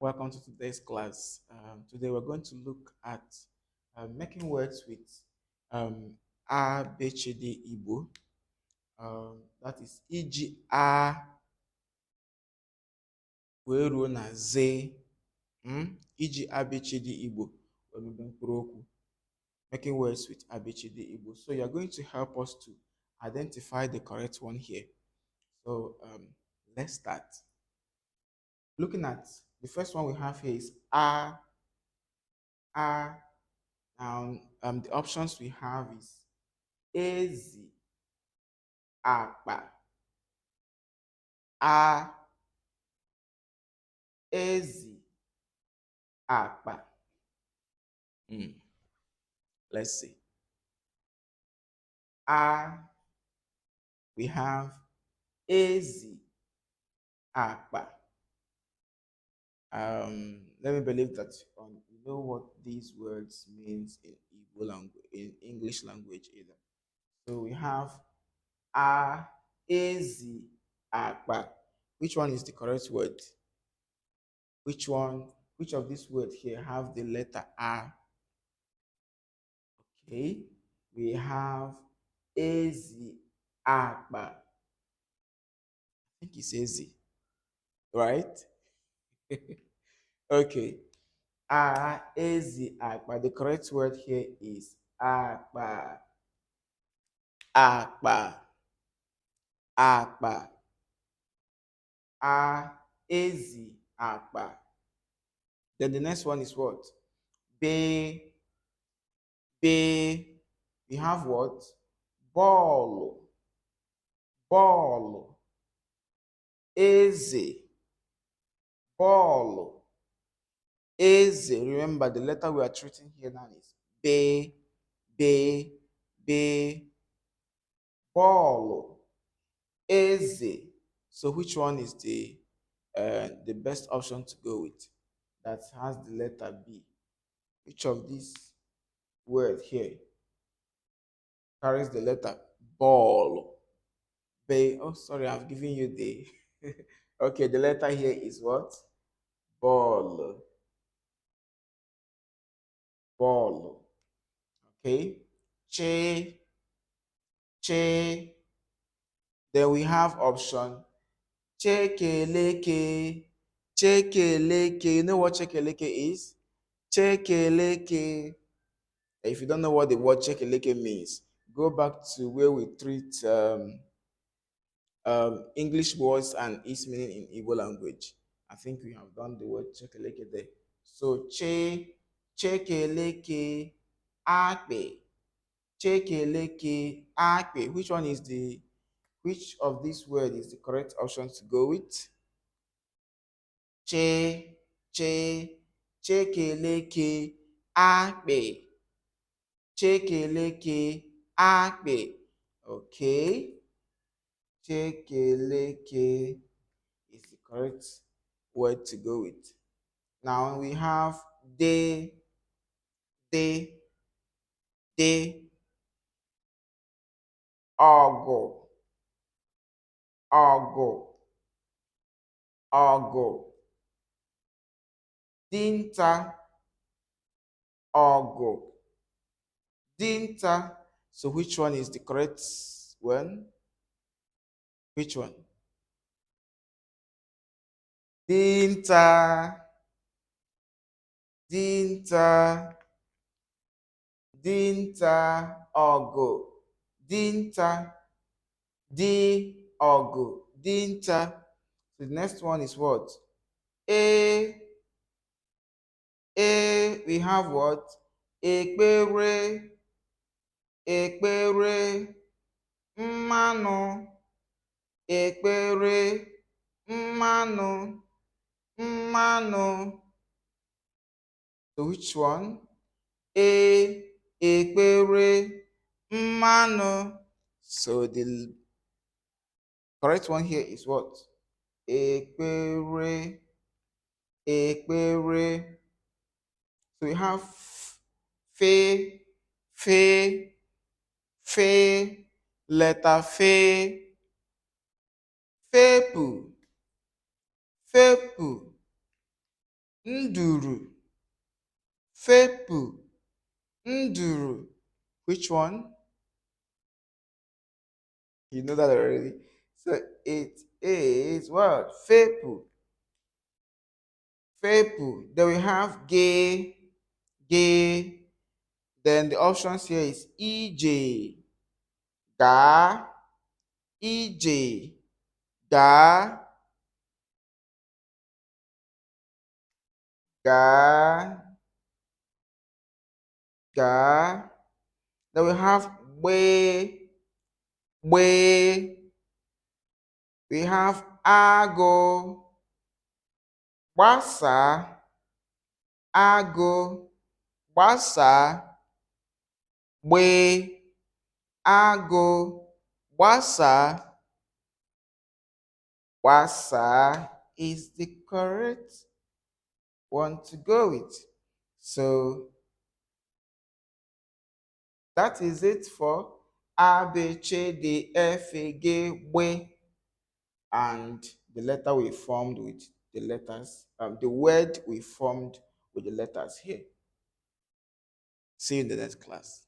Welcome to today's class. Today we're going to look at making words with A, B, C, D, Igbo. That is iji A wee ruo na Z. Iji A, B, C, D, Igbo wee mebe mkpụrụ okwu. Making words with A, B, C, D, Igbo. So you're going to help us to identify the correct one here. So let's start. Looking at the first one we have here is A. Now, the options we have is ezi, akpa, a, ezi, akpa. Let's see. We have ezi, akpa. Let me believe that you know what these words means in Igbo language, in English language either. So we have a, ezi, akpa. Which one is the correct word? Which of these words here have the letter A? Okay, we have ezi, akpa. I think it's ezi, right? Okay. Ezi, akpa. The correct word here is akpa. Akpa. Akpa. Ezi, akpa. Then the next one is what? Be. Be. We have what? Ball. Ball. Eze. Ball. Eze. Remember the letter we are treating here now is be. Be. Be. Ball. Eze. So which one is the best option to go with that has the letter B? Which of these words here carries the letter ball? B. Oh, sorry, I've given you the. Okay, the letter here is what? Ball. Ball. Okay. Che. Che. Then we have option chekeleke. Chekeleke. You know what chekeleke is? Chekeleke. If you don't know what the word chekeleke means, go back to where we treat English words and its meaning in Igbo language. I think we have done the word chekeleke there. So chekeleke, akpe, chekeleke, akpe. Which of these words is the correct option to go with? Chekeleke, akpe. Chekeleke, akpe. Okay. Chekeleke is the correct word to go with. Now we have de, ogo, dinta, ogo, dinta. So which one is the correct one? Which one? Dinta, ogo, dinta, ogo, dinta. So the next one is what? We have what? Ekpere, mmanụ, ekpere, mmanụ. So which one? Ekpere, mmanụ. So the correct one here is what? Ekpere. So we have fe, letter fe, fepu, nduru, fepu, nduru. Which one? You know that already. So it is what? Fepu. Fepu. Then we have gay, gay. Then the options here is EJ, ga, EJ, ga, ga, ga. Then we have we, we. We have ago, gbasa, ago, gbasa, gbe, ago, gbasa. Gbasa is the correct one to go with. So that is it for A, B, C, D, F, G, W, and the letter we formed with the letters, the word we formed with the letters here. See you in the next class.